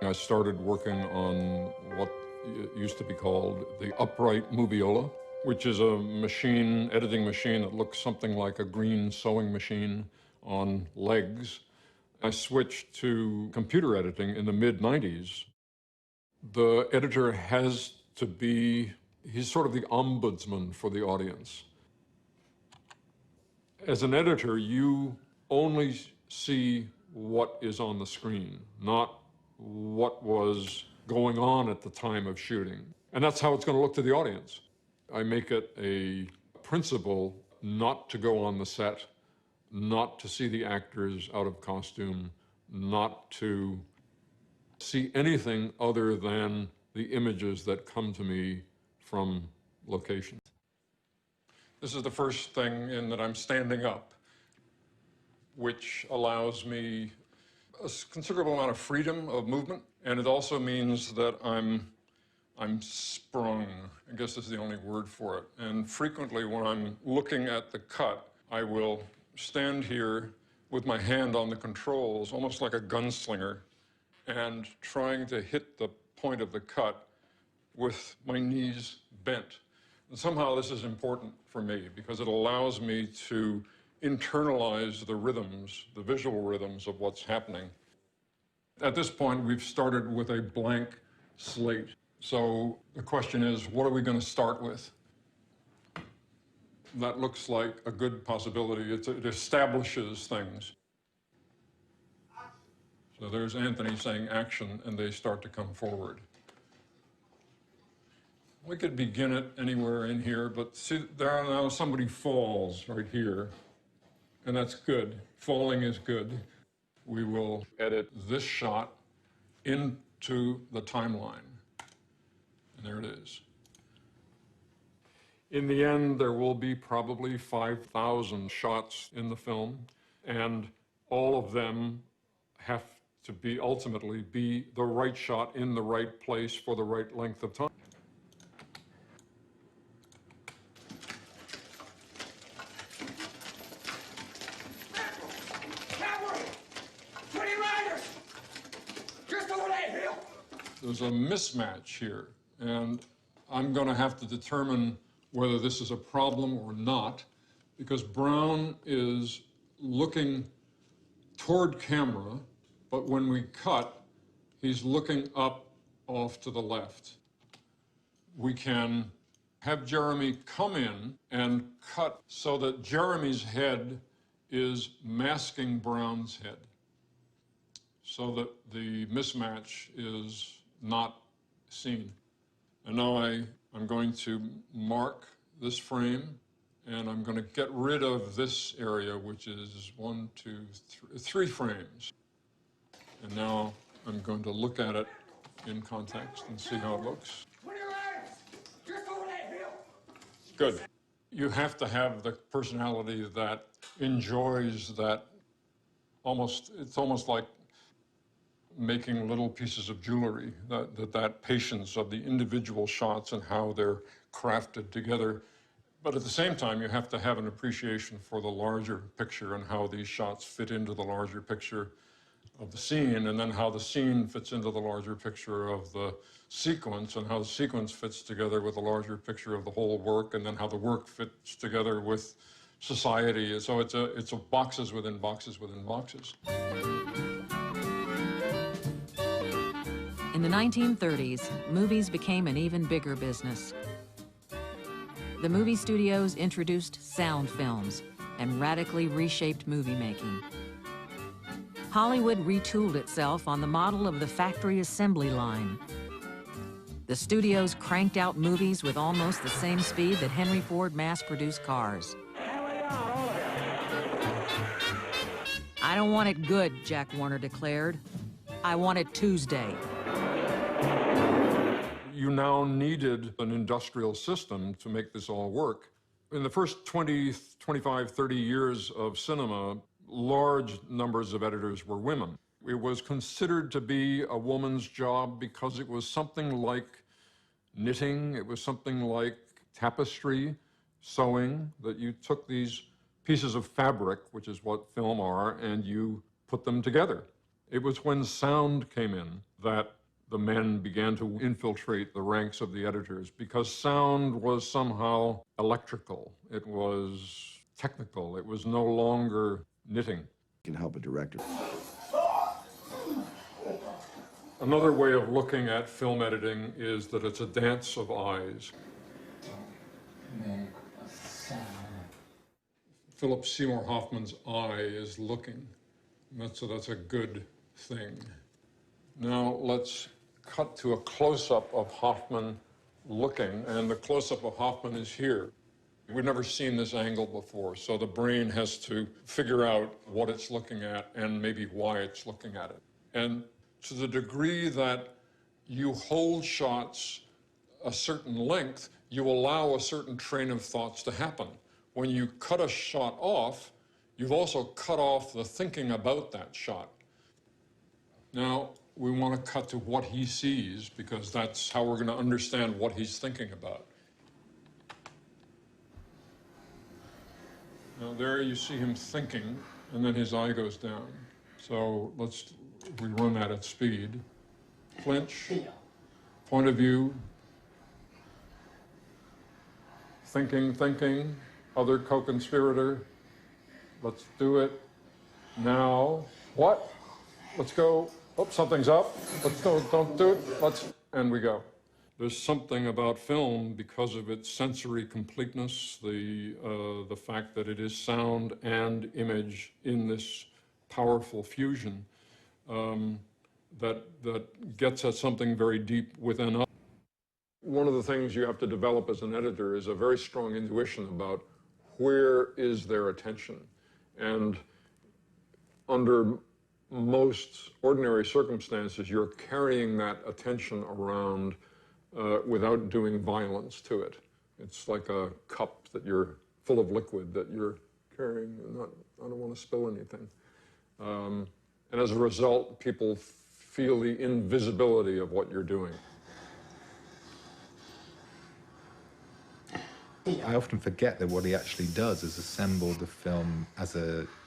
I started working on what used to be called the upright moviola, which is a machine, editing machine that looks something like a green sewing machine on legs. I switched to computer editing in the mid-90s. The editor has to be, he's sort of the ombudsman for the audience. As an editor, you only see what is on the screen, not what was going on at the time of shooting. And that's how it's going to look to the audience. I make it a principle not to go on the set, not to see the actors out of costume, not to see anything other than the images that come to me from locations. This is the first thing in that I'm standing up, which allows me a considerable amount of freedom of movement, and it also means that I'm sprung. I guess is the only word for it. And frequently when I'm looking at the cut, I will stand here with my hand on the controls, almost like a gunslinger, and trying to hit the point of the cut with my knees bent. And somehow this is important for me because it allows me to internalize the rhythms, the visual rhythms of what's happening. At this point, we've started with a blank slate. So the question is, what are we going to start with? That looks like a good possibility. It establishes things. So there's Anthony saying action, and they start to come forward. We could begin it anywhere in here, but see, there now somebody falls right here, and that's good. Falling is good. We will edit this shot into the timeline. And there it is. In the end, there will be probably 5,000 shots in the film, and all of them have to be ultimately be the right shot in the right place for the right length of time. There's a mismatch here, and I'm going to have to determine whether this is a problem or not, because Brown is looking toward camera, but when we cut, he's looking up off to the left. We can have Jeremy come in and cut so that Jeremy's head is masking Brown's head, so that the mismatch is not seen. And now I'm going to mark this frame, and I'm going to get rid of this area, which is 1, 2, 3 frames. And now I'm going to look at it in context and see how it looks. Good. You have to have the personality that enjoys that it's almost like making little pieces of jewelry, that patience of the individual shots and how they're crafted together. But at the same time, you have to have an appreciation for the larger picture and how these shots fit into the larger picture of the scene, and then how the scene fits into the larger picture of the sequence, and how the sequence fits together with the larger picture of the whole work, and then how the work fits together with society. So it's a boxes within boxes within boxes. In the 1930s, movies became an even bigger business. The movie studios introduced sound films and radically reshaped movie making. Hollywood retooled itself on the model of the factory assembly line. The studios cranked out movies with almost the same speed that Henry Ford mass-produced cars. I don't want it good, Jack Warner declared. I want it Tuesday. You now needed an industrial system to make this all work. In the first 20, 25, 30 years of cinema, large numbers of editors were women. It was considered to be a woman's job because it was something like knitting, it was something like tapestry, sewing, that you took these pieces of fabric, which is what film are, and you put them together. It was when sound came in that the men began to infiltrate the ranks of the editors because sound was somehow electrical. It was technical. It was no longer knitting. Can help a director. Another way of looking at film editing is that it's a dance of eyes. Philip Seymour Hoffman's eye is looking. So that's a good thing. Now let's cut to a close-up of Hoffman looking, and the close-up of Hoffman is here. We've never seen this angle before, so the brain has to figure out what it's looking at and maybe why it's looking at it. And to the degree that you hold shots a certain length, you allow a certain train of thoughts to happen. When you cut a shot off, you've also cut off the thinking about that shot. Now, we want to cut to what he sees, because that's how we're going to understand what he's thinking about. Now, there you see him thinking, and then his eye goes down. So let's rerun that at speed. Flinch, point of view, thinking, other co-conspirator. Let's do it now. What? Let's go. Oh, something's up. Let's go. Don't do it. And we go. There's something about film, because of its sensory completeness, the fact that it is sound and image in this powerful fusion, that gets at something very deep within us. One of the things you have to develop as an editor is a very strong intuition about where is their attention. And under most ordinary circumstances, you're carrying that attention around without doing violence to it. It's like a cup that you're full of liquid that you're carrying. I don't want to spill anything. And as a result, people feel the invisibility of what you're doing. I often forget that what he actually does is assemble the film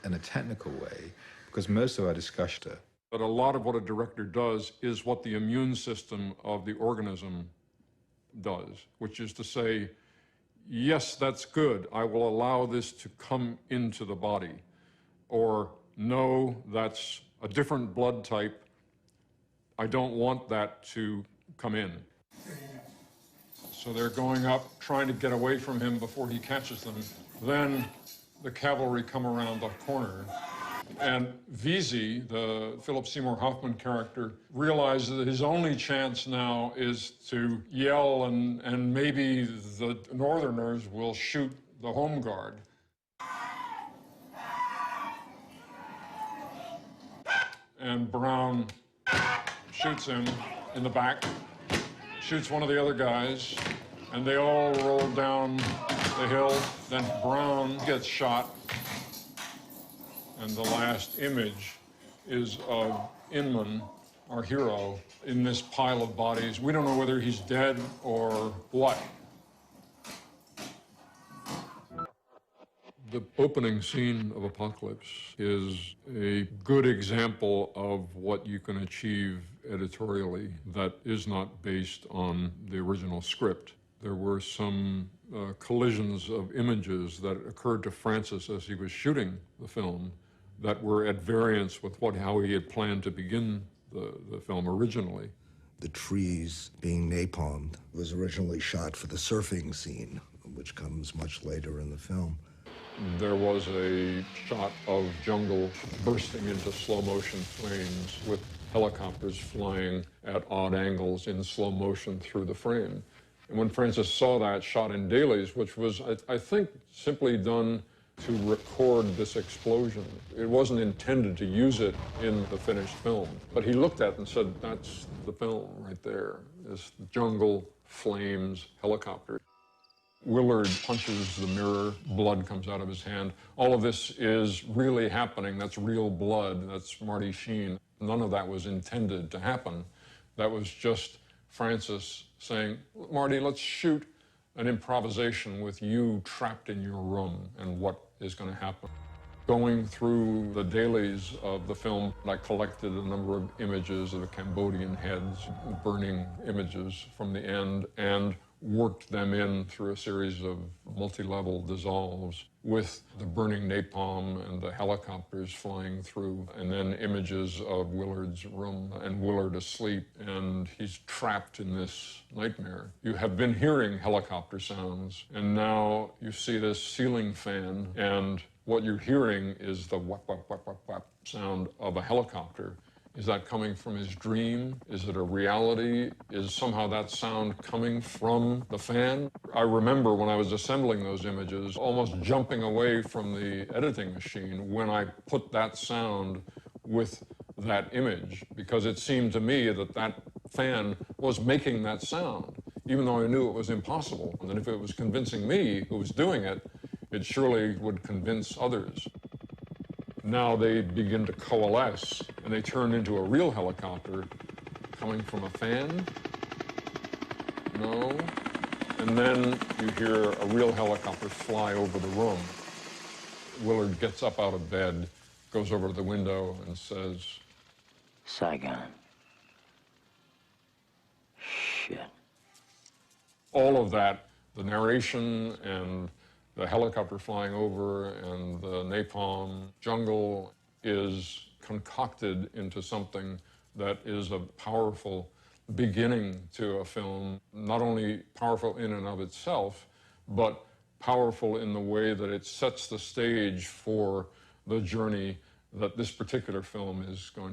in a technical way, because most of our discussion. But a lot of what a director does is what the immune system of the organism does, which is to say, yes, that's good. I will allow this to come into the body. Or, no, that's a different blood type. I don't want that to come in. So they're going up, trying to get away from him before he catches them. Then the cavalry come around the corner. And Vesey, the Philip Seymour Hoffman character, realizes that his only chance now is to yell, and maybe the Northerners will shoot the home guard. And Brown shoots him in the back, shoots one of the other guys, and they all roll down the hill. Then Brown gets shot. And the last image is of Inman, our hero, in this pile of bodies. We don't know whether he's dead or what. The opening scene of Apocalypse is a good example of what you can achieve editorially that is not based on the original script. There were some collisions of images that occurred to Francis as he was shooting the film that were at variance with how he had planned to begin the film originally. The trees being napalmed was originally shot for the surfing scene, which comes much later in the film. There was a shot of jungle bursting into slow motion flames with helicopters flying at odd angles in slow motion through the frame. And when Francis saw that shot in dailies, which was, I think, simply done to record this explosion. It wasn't intended to use it in the finished film. But he looked at it and said, that's the film right there. This jungle, flames, helicopter. Willard punches the mirror, blood comes out of his hand. All of this is really happening. That's real blood. That's Marty Sheen. None of that was intended to happen. That was just Francis saying, Marty, let's shoot an improvisation with you trapped in your room and what is going to happen. Going through the dailies of the film, I collected a number of images of the Cambodian heads, burning images from the end, and worked them in through a series of multi-level dissolves with the burning napalm and the helicopters flying through, and then images of Willard's room and Willard asleep, and he's trapped in this nightmare. You have been hearing helicopter sounds, and now you see this ceiling fan, and what you're hearing is the whap, whap, whap, whap, whap sound of a helicopter. Is that coming from his dream? Is it a reality? Is somehow that sound coming from the fan? I remember when I was assembling those images, almost jumping away from the editing machine when I put that sound with that image, because it seemed to me that that fan was making that sound, even though I knew it was impossible. And that if it was convincing me who was doing it, it surely would convince others. Now they begin to coalesce, and they turn into a real helicopter coming from a fan. No. And then you hear a real helicopter fly over the room. Willard gets up out of bed, goes over to the window, and says, Saigon. Shit. All of that, the narration and the helicopter flying over and the napalm jungle, is concocted into something that is a powerful beginning to a film, not only powerful in and of itself, but powerful in the way that it sets the stage for the journey that this particular film is going